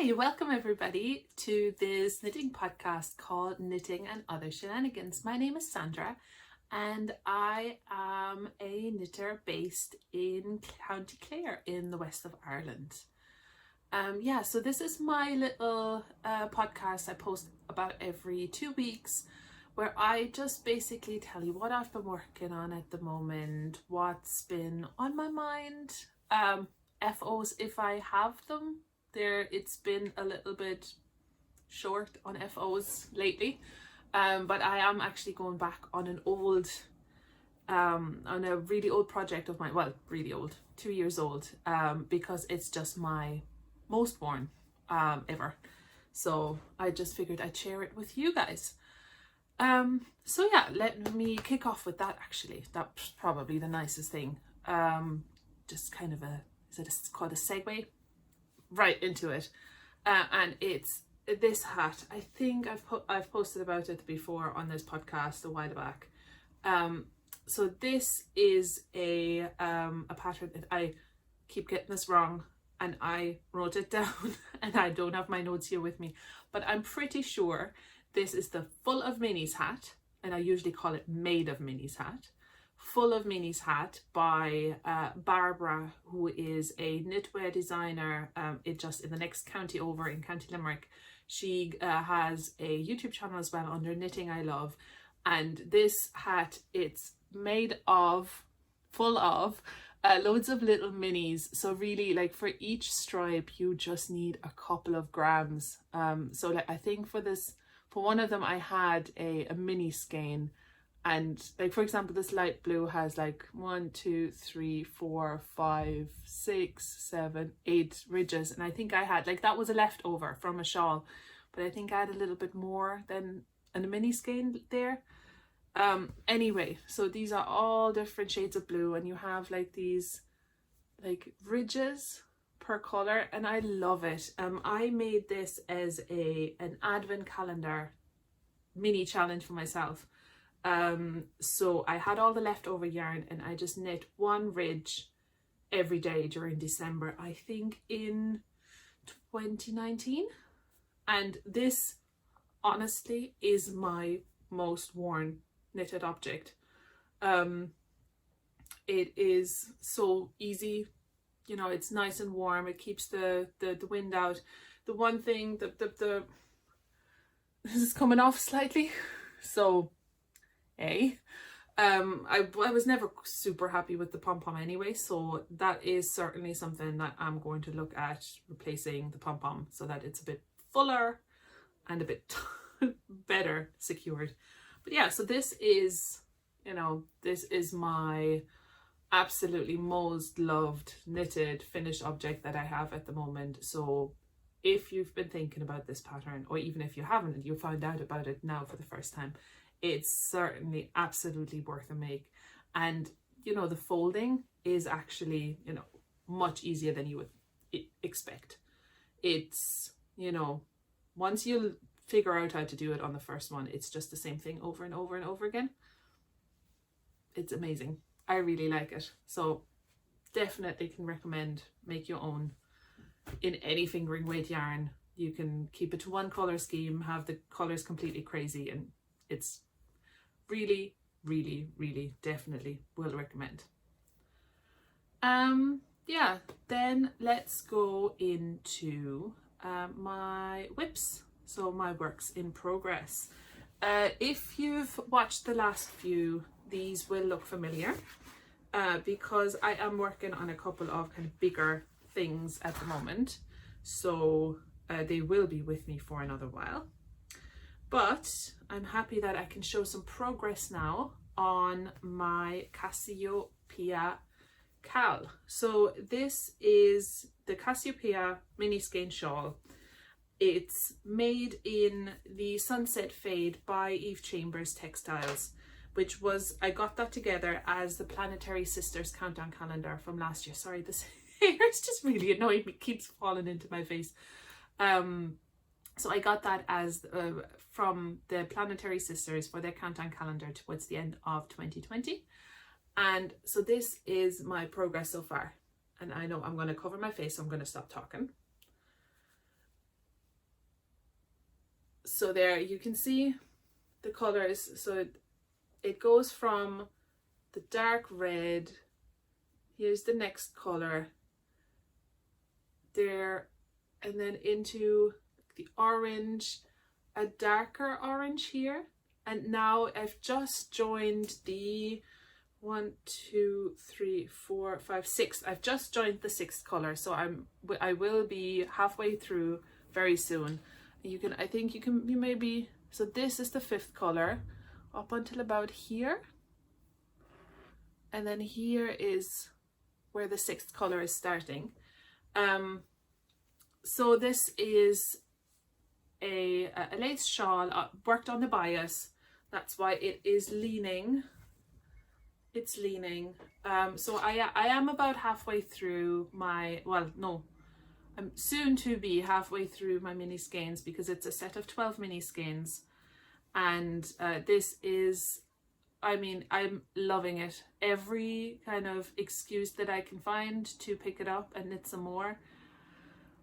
Hi, welcome everybody to this knitting podcast called Knitting and Other Shenanigans. My name is Sandra and I am a knitter based in County Clare in the west of Ireland. So this is my little podcast I post about every 2 weeks where I just basically tell you what I've been working on at the moment, what's been on my mind, FOs if I have them. It's been a little bit short on FOs lately, but I am actually going back on an old on a really old project of mine, well, really old, 2 years old, because it's just my most worn ever, so I just figured I'd share it with you guys. So yeah, let me kick off with that. Actually, that's probably the nicest thing. Just kind of it's called a segue right into it, and it's this hat. I think I've posted about it before on this podcast a while back. So this is a pattern that I keep getting this wrong, and I wrote it down and I don't have my notes here with me, but I'm pretty sure this is the Full of Minis hat, and I usually call it Made of Minis hat. Full of Minis hat by Barbara, who is a knitwear designer just in the next county over in County Limerick. She has a YouTube channel as well under Knitting I Love, and this hat, it's made of, full of loads of little minis. So really, like, for each stripe you just need a couple of grams. So like, I think for one of them I had a mini skein. And like, for example, this light blue has like 1, 2, 3, 4, 5, 6, 7, 8 ridges. And I think I had, like, that was a leftover from a shawl, but I think I had a little bit more than a mini skein there. Anyway, so these are all different shades of blue, and you have like these like ridges per color, and I love it. I made this as an advent calendar mini challenge for myself. So I had all the leftover yarn and I just knit one ridge every day during December, I think in 2019, and this honestly is my most worn knitted object. It is so easy, you know, it's nice and warm, it keeps the wind out. The one thing that this is coming off slightly, so I was never super happy with the pom-pom anyway, so that is certainly something that I'm going to look at replacing the pom-pom so that it's a bit fuller and a bit better secured. But yeah, so this is, you know, this is my absolutely most loved knitted finished object that I have at the moment. So if you've been thinking about this pattern, or even if you haven't and you found out about it now for the first time, it's certainly absolutely worth a make. And you know, the folding is actually, you know, much easier than you would expect. It's, you know, once you figure out how to do it on the first one, it's just the same thing over and over and over again. It's amazing. I really like it. So definitely can recommend make your own in any fingering weight yarn. You can keep it to one color scheme, have the colors completely crazy, and it's really, really, really definitely will recommend. Yeah, then let's go into my whips, so my works in progress. If you've watched the last few, these will look familiar, because I am working on a couple of kind of bigger things at the moment, so they will be with me for another while. But I'm happy that I can show some progress now on my Cassiopeia Cal. So this is the Cassiopeia mini skein shawl. It's made in the Sunset Fade by Eve Chambers Textiles, which was, I got that together as the Planetary Sisters countdown calendar from last year. Sorry, this hair is just really annoying me, keeps falling into my face. So I got that as from the Planetary Sisters for their countdown calendar towards the end of 2020. And so this is my progress so far. And I know I'm going to cover my face, so I'm going to stop talking. So there you can see the colors. So it goes from the dark red, here's the next color there, and then into the orange, a darker orange here. And now I've just joined the 1, 2, 3, 4, 5, 6. I've just joined the 6th color, so I will be halfway through very soon. You can, I think you maybe, so this is the 5th color up until about here, and then here is where the 6th color is starting. So this is a lace shawl worked on the bias. That's why it is leaning. It's leaning. So I am about halfway through my, well, no, I'm soon to be halfway through my mini skeins, because it's a set of 12 mini skeins. And this is, I mean, I'm loving it. Every kind of excuse that I can find to pick it up and knit some more,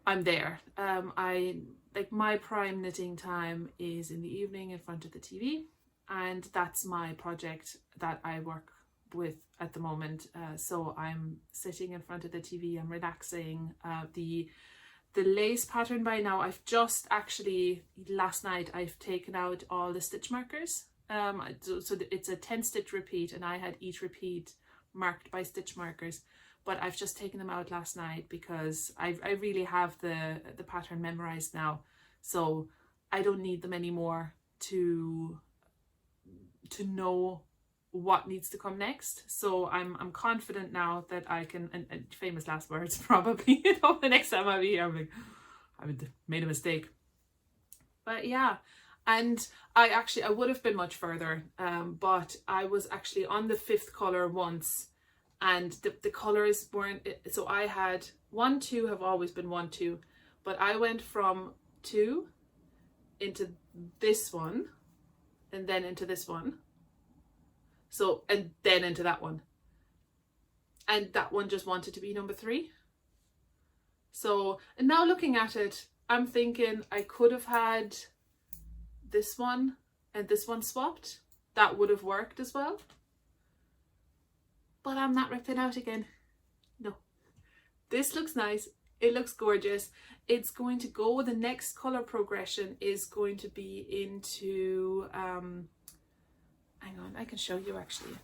I'm there. I like, my prime knitting time is in the evening in front of the TV, and that's my project that I work with at the moment. So I'm sitting in front of the TV, I'm relaxing. The lace pattern by now, I've just actually, last night I've taken out all the stitch markers. So it's a 10 stitch repeat, and I had each repeat marked by stitch markers, but I've just taken them out last night because I really have the pattern memorized now, so I don't need them anymore to know what needs to come next. So I'm confident now that I can, and famous last words probably, you know, the next time I'll be here I'm like, I made a mistake. But yeah, and I would have been much further, but I was actually on the 5th color once, and the colors weren't, so I had 1, 2 have always been 1, 2, but I went from 2 into this one, and then into this one, so, and then into that one, and that one just wanted to be number 3. So, and now looking at it, I'm thinking I could have had this one and this one swapped. That would have worked as well, but I'm not ripping out again. No, this looks nice, it looks gorgeous. It's going to go, the next color progression is going to be into hang on, I can show you actually,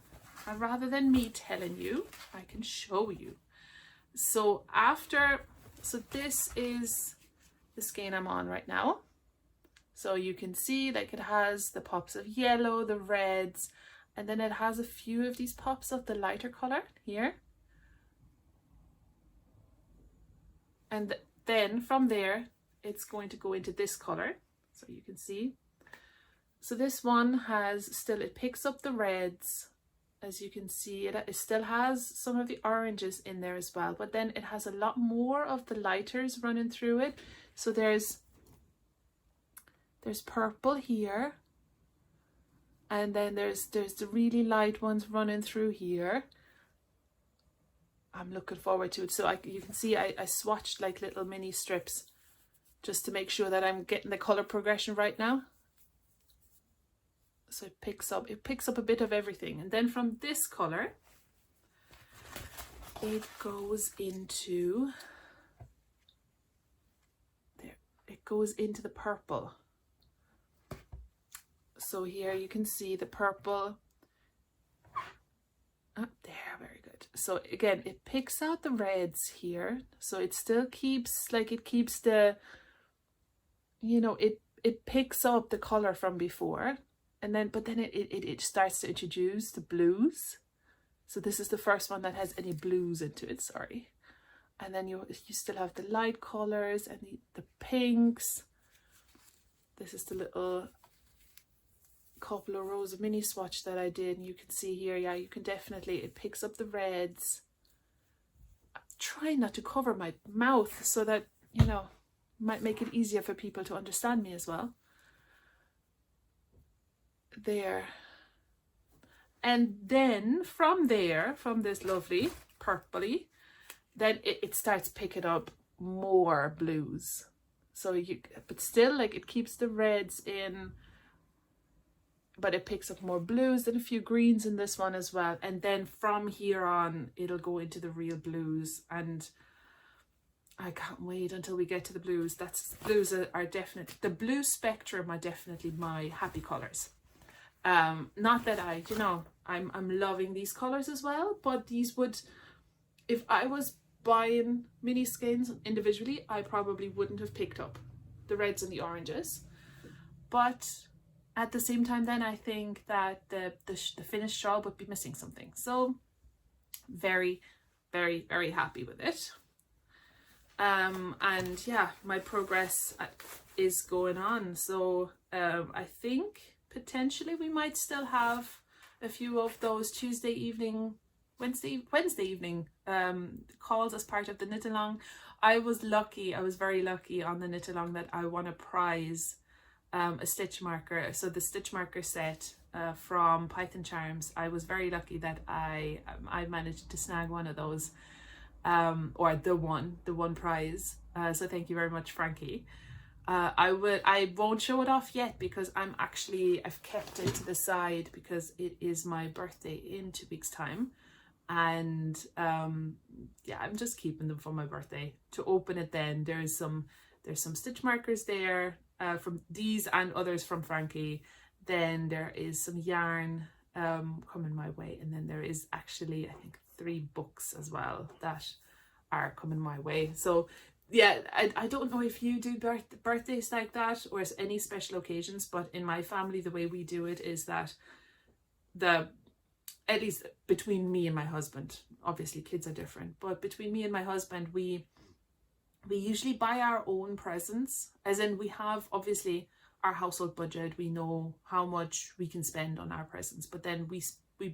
rather than me telling you, I can show you. So after, so this is the skein I'm on right now. So you can see like it has the pops of yellow, the reds, and then it has a few of these pops of the lighter color here. And then from there, it's going to go into this color. So you can see. So this one has still, it picks up the reds. As you can see, it still has some of the oranges in there as well, but then it has a lot more of the lighters running through it. So there's purple here, and then there's the really light ones running through here. I'm looking forward to it. So you can see I swatched like little mini strips just to make sure that I'm getting the color progression right now. So it picks up a bit of everything, and then from this color it goes into there, it goes into the purple. So here you can see the purple up there, very good. So again, it picks out the reds here, so it still keeps, like, it keeps the, you know, it picks up the color from before. And then, but then it starts to introduce the blues. So this is the first one that has any blues into it, sorry. And then you still have the light colors and the pinks. This is the little couple of rows of mini swatch that I did. And you can see here, yeah, you can definitely, it picks up the reds. I'm trying not to cover my mouth so that, you know, might make it easier for people to understand me as well. There, and then from there, from this lovely purpley, then it starts picking up more blues. So but still, like, it keeps the reds in, but it picks up more blues and a few greens in this one as well. And then from here on, it'll go into the real blues, and I can't wait until we get to the blues. Blues are definitely, the blue spectrum are definitely my happy colors. Not that I'm loving these colors as well, but these would, if I was buying mini skeins individually, I probably wouldn't have picked up the reds and the oranges. But at the same time, then I think that the finished shawl would be missing something. So very, very, very happy with it. And yeah, my progress is going on. So I think potentially we might still have a few of those Wednesday evening calls as part of the knit along. I was very lucky on the knit along that I won a prize, a stitch marker. So the stitch marker set from Python Charms, I was very lucky that I managed to snag one of those, or the one prize. So thank you very much, Frankie. I won't show it off yet because I've kept it to the side because it is my birthday in 2 weeks time. And yeah, I'm just keeping them for my birthday to open it then. There's some stitch markers there from these and others from Frankie. Then there is some yarn coming my way, and then there is actually, I think, 3 books as well that are coming my way. So yeah, I don't know if you do birthdays like that or any special occasions, but in my family the way we do it is that at least between me and my husband, obviously kids are different, but between me and my husband, we usually buy our own presents, as in we have obviously our household budget, we know how much we can spend on our presents, but then we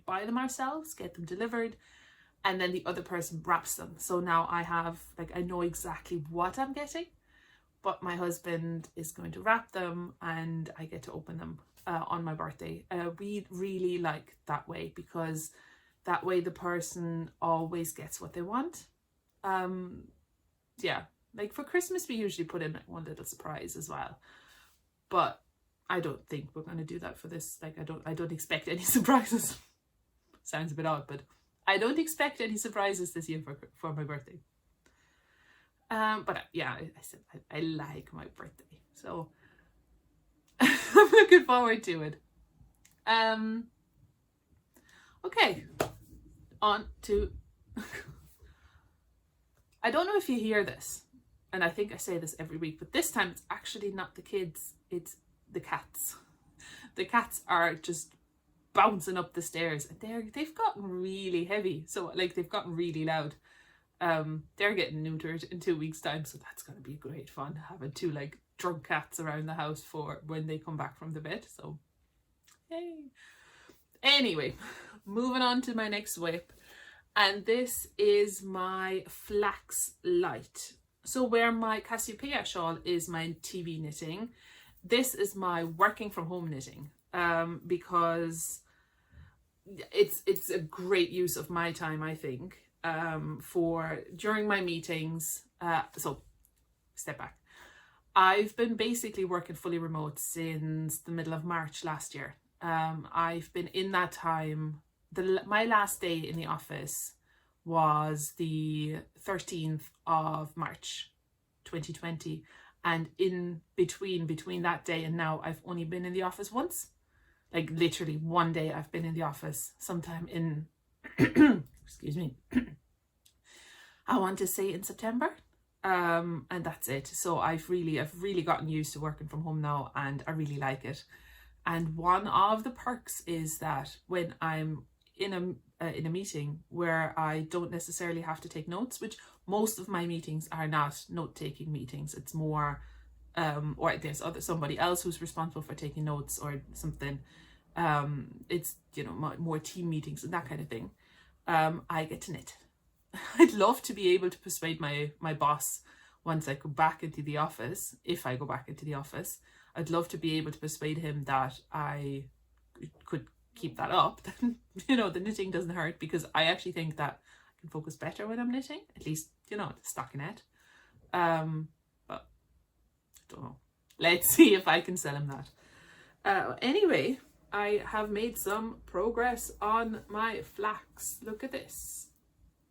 buy them ourselves, get them delivered, and then the other person wraps them. So now I know exactly what I'm getting, but my husband is going to wrap them and I get to open them on my birthday. We really like that way because that way the person always gets what they want. Yeah, like for Christmas we usually put in one little surprise as well, but I don't think we're going to do that for this. Like I don't expect any surprises. Sounds a bit odd, but I don't expect any surprises this year for my birthday. But yeah, I said I like my birthday, so I'm looking forward to it. Okay, on to I don't know if you hear this, and I think I say this every week, but this time it's actually not the kids, it's the cats. The cats are just bouncing up the stairs, and they've gotten really heavy, so like they've gotten really loud. They're getting neutered in 2 weeks time, so that's going to be great fun, having 2 like drunk cats around the house for when they come back from the vet. So yay. Anyway, moving on to my next whip, and this is my Flax Light. So where my Cassiopeia shawl is my TV knitting, this is my working from home knitting, because it's a great use of my time, I think, for during my meetings. So step back, I've been basically working fully remote since the middle of March last year. I've been in that time, my last day in the office was the 13th of March 2020, and in between that day and now I've only been in the office once. Like literally one day I've been in the office, sometime in excuse me, I want to say in September, and that's it. So I've really gotten used to working from home now, and I really like it. And one of the perks is that when I'm in a meeting where I don't necessarily have to take notes, which most of my meetings are not note-taking meetings, it's more or there's somebody else who's responsible for taking notes or something. It's, you know, more team meetings and that kind of thing. I get to knit. I'd love to be able to persuade my boss once I go back into the office, if I go back into the office, I'd love to be able to persuade him that I could keep that up. You know, the knitting doesn't hurt, because I actually think that I can focus better when I'm knitting, at least, you know, the stockinette. But don't know. Let's see if I can sell him that. Anyway, I have made some progress on my flax. Look at this.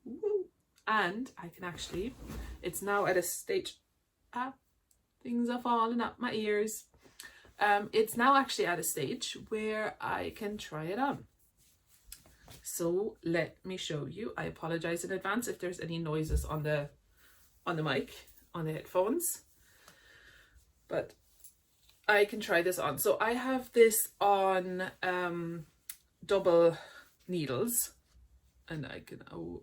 Woo. And I can actually, it's now at a stage, things are falling up my ears. It's now actually at a stage where I can try it on. So let me show you. I apologize in advance if there's any noises on the mic, on the headphones, but I can try this on. So I have this on double needles, and I can, oh,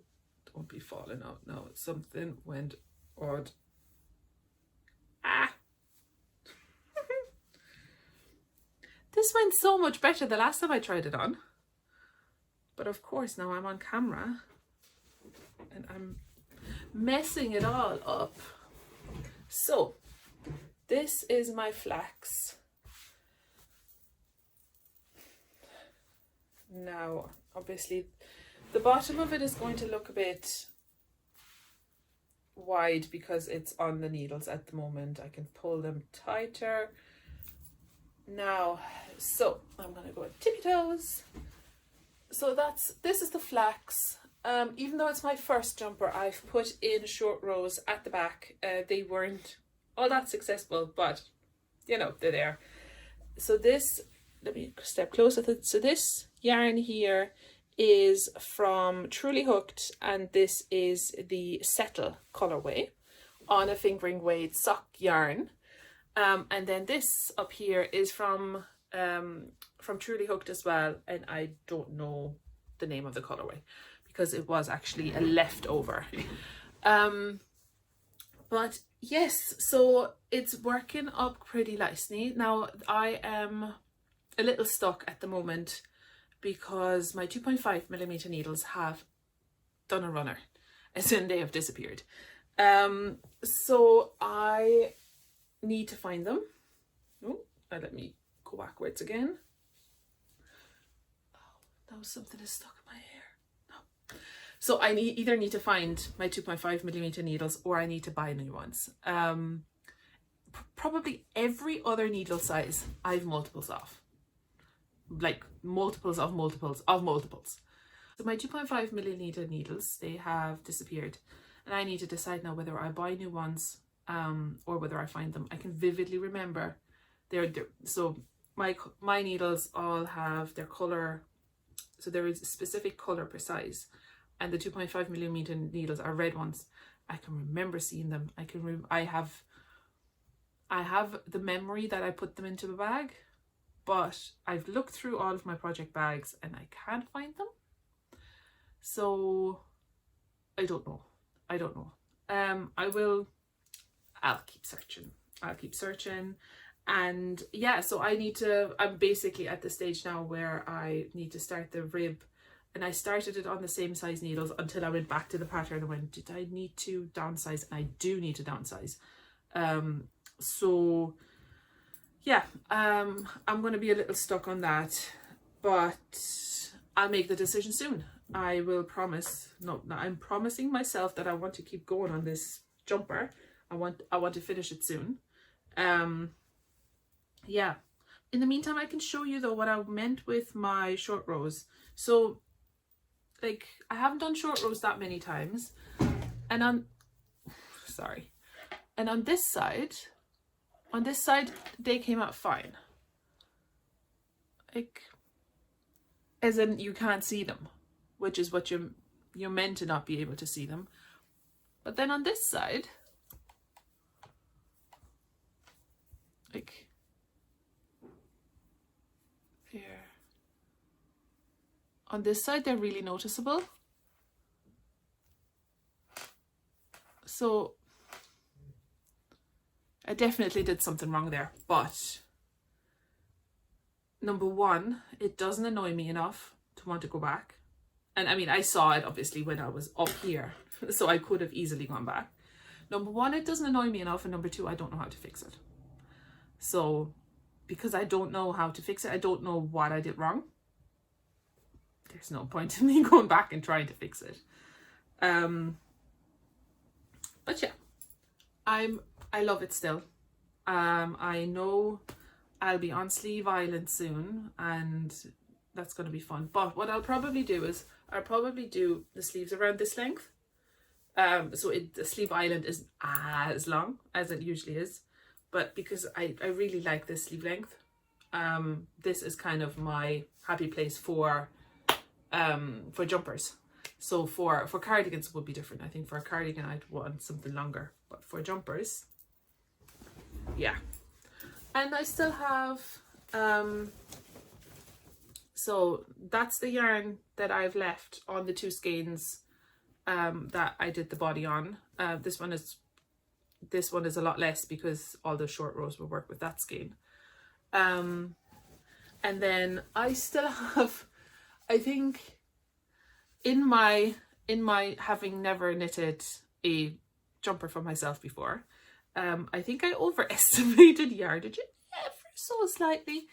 don't be falling out now. Something went odd. This went so much better the last time I tried it on. But of course now I'm on camera and I'm messing it all up. So this is my flax. Now, obviously the bottom of it is going to look a bit wide because it's on the needles at the moment. I can pull them tighter. Now, so I'm gonna go at tippy toes. So this is the flax. Even though it's my first jumper, I've put in short rows at the back. They weren't all that successful, but you know, they're there. So this, let me step closer. So this yarn here is from Truly Hooked, and this is the Settle colorway on a fingering weight sock yarn. And then this up here is from Truly Hooked as well, and I don't know the name of the colorway because it was actually a leftover. But yes, so it's working up pretty nicely. Now I am a little stuck at the moment because my 2.5mm needles have done a runner, as in they have disappeared. So I need to find them. Oh, let me go backwards again. Oh, now something is stuck in my hair. No. So I either need to find my 2.5mm needles or I need to buy new ones. Probably every other needle size I've multiples of. Like multiples of multiples of multiples. So my 2.5mm needles, they have disappeared. And I need to decide now whether I buy new ones or whether I find them. I can vividly remember so my needles all have their color, so there is a specific color per size, and the 2.5mm needles are red ones. I can remember seeing them. I have the memory that I put them into a bag, but I've looked through all of my project bags and I can't find them. So I don't know. I'll keep searching. And yeah, so I'm basically at the stage now where I need to start the rib, and I started it on the same size needles until I went back to the pattern and went, did I need to downsize? And I do need to downsize. So yeah, I'm going to be a little stuck on that, but I'll make the decision soon. I will promise. No, I'm promising myself that I want to keep going on this jumper. I want to finish it soon. Yeah. In the meantime, I can show you though what I meant with my short rows. So like I haven't done short rows that many times, and on this side they came out fine. Like, as in you can't see them, which is what you're meant to not be able to see them. But then on this side, like there, on this side they're really noticeable. So I definitely did something wrong there, but number one, it doesn't annoy me enough to want to go back. And I mean, I saw it obviously when I was up here, so I could have easily gone back. Number one, it doesn't annoy me enough, and number two, I don't know how to fix it. So because I don't know how to fix it, I don't know what I did wrong, there's no point in me going back and trying to fix it. But yeah, I love it still. I know I'll be on Sleeve Island soon, and that's going to be fun. But what I'll probably do is I'll probably do the sleeves around this length. So the Sleeve Island isn't as long as it usually is, but because I really like this sleeve length, this is kind of my happy place for jumpers. So for cardigans it would be different. I think for a cardigan I'd want something longer, but for jumpers, yeah. And I still have, so that's the yarn that I've left on the 2 skeins that I did the body on. This one is a lot less because all the short rows will work with that skein. And then I still have, I think, in my having never knitted a jumper for myself before, I think I overestimated yardage ever so slightly,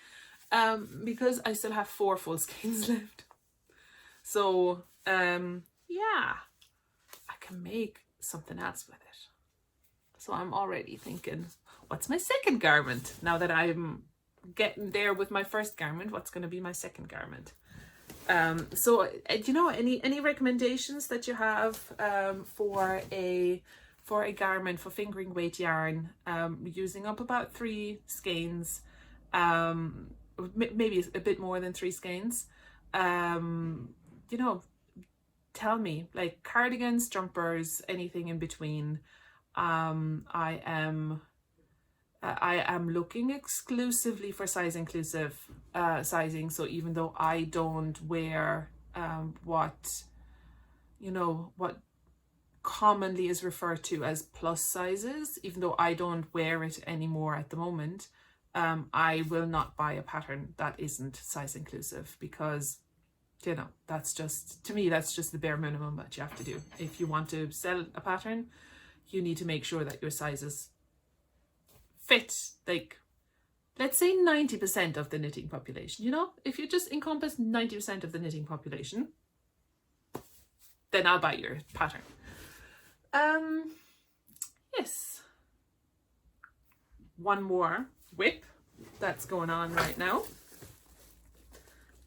because I still have 4 full skeins left. So yeah, I can make something else with it. So I'm already thinking, what's my second garment? Now that I'm getting there with my first garment, what's going to be my second garment? So do you know any recommendations that you have for a garment for fingering weight yarn, using up about 3 skeins, maybe a bit more than 3 skeins? You know, tell me, like cardigans, jumpers, anything in between. I am looking exclusively for size inclusive sizing. So even though I don't wear what commonly is referred to as plus sizes, even though I don't wear it anymore at the moment, I will not buy a pattern that isn't size inclusive, because that's just, to me, that's just the bare minimum that you have to do. If you want to sell a pattern, you need to make sure that your sizes fit, like, let's say 90% of the knitting population. If you just encompass 90% of the knitting population, then I'll buy your pattern. Yes, one more whip that's going on right now,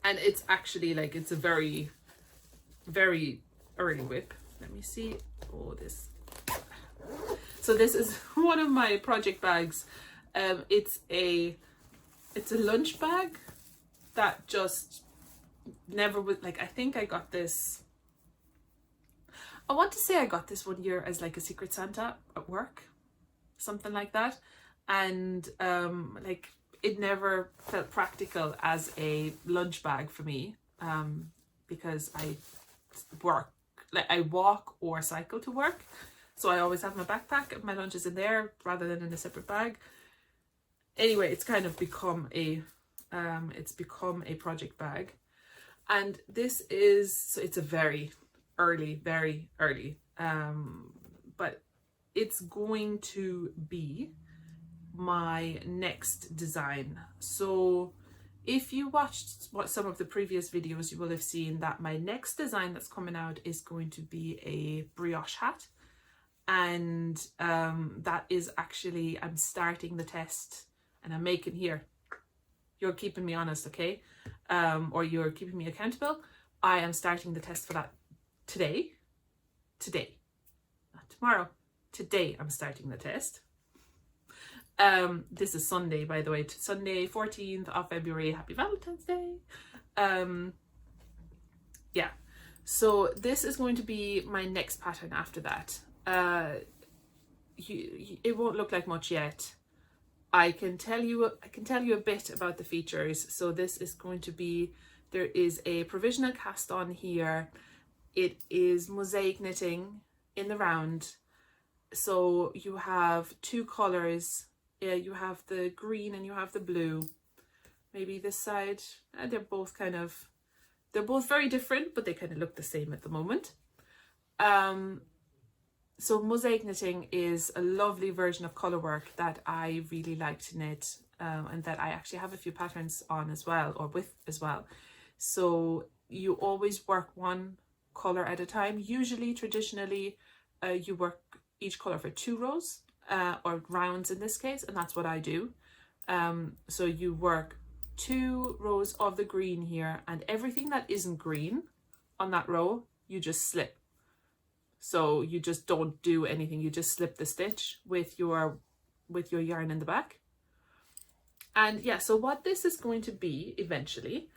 and it's actually like, it's a very, very early whip. Let me see. So this is one of my project bags. It's a lunch bag that just never was, like, I think I got this, I want to say I got this one year as like a Secret Santa at work, something like that. And like, it never felt practical as a lunch bag for me, because I walk or cycle to work. So I always have my backpack and my lunch is in there rather than in a separate bag. Anyway, it's kind of become a project bag. And this is, so it's a very early, but it's going to be my next design. So if you watched some of the previous videos, you will have seen that my next design that's coming out is going to be a brioche hat. And that is actually, I'm starting the test, and I'm making, here, you're keeping me honest, okay? Or you're keeping me accountable. I am starting the test for that today, not tomorrow. Today I'm starting the test. This is Sunday, by the way, Sunday 14th of February. Happy Valentine's Day. Yeah, so this is going to be my next pattern after that. It won't look like much yet. I can tell you a bit about the features. So this is going to be, there is a provisional cast on here. It is mosaic knitting in the round. So you have 2 colors. Yeah, you have the green and you have the blue. Maybe this side, they're both very different, but they kind of look the same at the moment. So mosaic knitting is a lovely version of colour work that I really like to knit, and that I actually have a few patterns on as well, or with as well. So you always work one colour at a time. Usually, traditionally, you work each colour for 2 rows. or rounds in this case, and that's what I do. So you work 2 rows of the green here, and everything that isn't green on that row you just slip. So you just don't do anything, you just slip the stitch with your yarn in the back. And yeah, so what this is going to be eventually,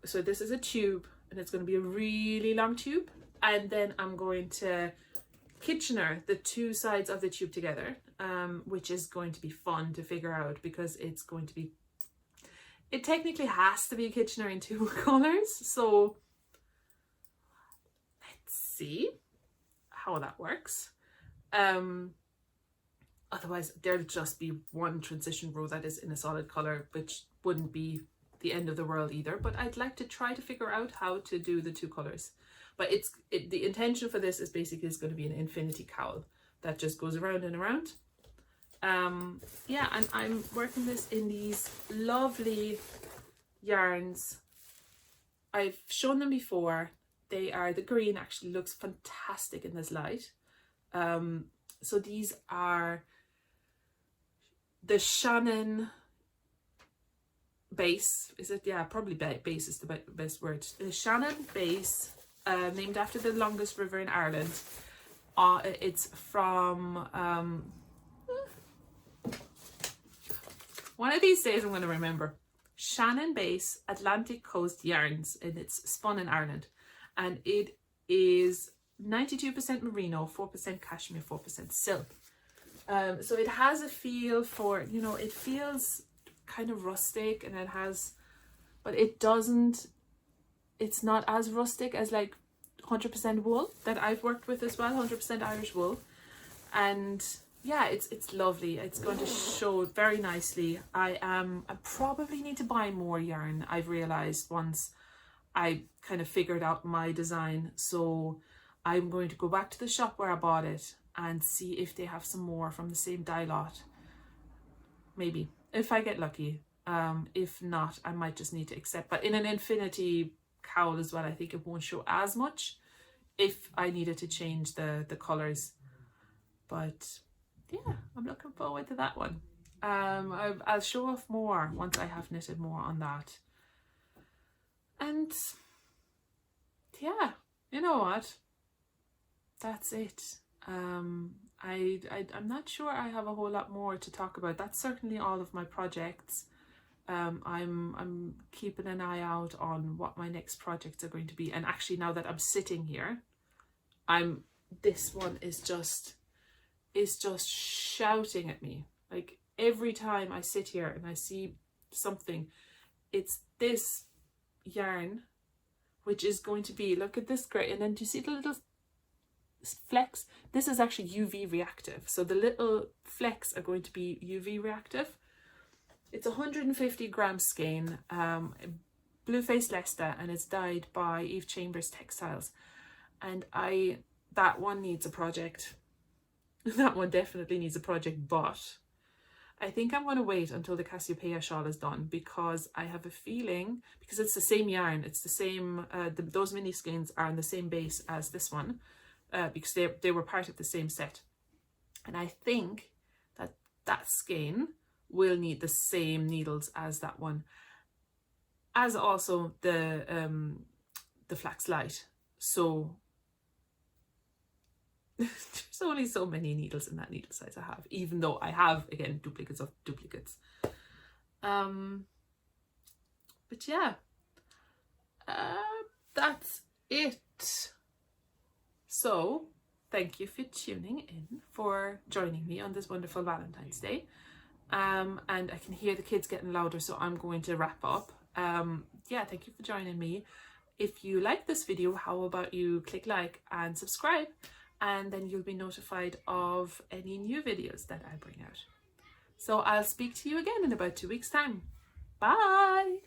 so this is a tube, and it's going to be a really long tube, and then I'm going to Kitchener the 2 sides of the tube together, which is going to be fun to figure out, because it's going to be, it technically has to be Kitchener in 2 colors, so let's see how that works. Otherwise there'll just be one transition row that is in a solid color, which wouldn't be the end of the world either, but I'd like to try to figure out how to do the 2 colors. But the intention for this is basically it's going to be an infinity cowl that just goes around and around. Yeah, and I'm working this in these lovely yarns. I've shown them before. They are, the green actually looks fantastic in this light. So these are the Shannon base. Is it? Yeah, probably base is the best word. The Shannon base, named after the longest river in Ireland. It's from one of these days I'm going to remember. Shannon Base Atlantic Coast Yarns, and it's spun in Ireland, and it is 92% merino, 4% cashmere, 4% silk. So it has a feel for, you know, it feels kind of rustic, and it has, but it doesn't, it's not as rustic as like 100% wool that I've worked with as well, 100% Irish wool. And yeah, it's lovely. It's going to show very nicely. I probably need to buy more yarn, I've realized, once I kind of figured out my design. So I'm going to go back to the shop where I bought it and see if they have some more from the same dye lot. Maybe, if I get lucky. If not, I might just need to accept. But in an infinity cowl as well, I think it won't show as much if I needed to change the colours. But yeah, I'm looking forward to that one. I'll show off more once I have knitted more on that. And yeah, you know what? That's it. I'm not sure I have a whole lot more to talk about. That's certainly all of my projects. I'm keeping an eye out on what my next projects are going to be. And actually, now that I'm sitting here, this one is just shouting at me. Like every time I sit here and I see something, it's this yarn, which is going to be, look at this gray, and then do you see the little flecks? This is actually UV reactive, so the little flecks are going to be UV reactive. It's 150 gram skein, blue face Leicester, and it's dyed by Eve Chambers Textiles. And that one needs a project. That one definitely needs a project, but I think I'm going to wait until the Cassiopeia shawl is done, because I have a feeling, because it's the same yarn, it's the same, those mini skeins are on the same base as this one, because they were part of the same set. And I think that skein will need the same needles as that one, as also the Flax Light. So there's only so many needles in that needle size I have, even though I have, again, duplicates of duplicates. But yeah, that's it. So thank you for tuning in, for joining me on this wonderful Valentine's Day. And I can hear the kids getting louder, so I'm going to wrap up. Yeah, thank you for joining me. If you like this video, how about you click like and subscribe, and then you'll be notified of any new videos that I bring out. So I'll speak to you again in about 2 weeks' time. Bye!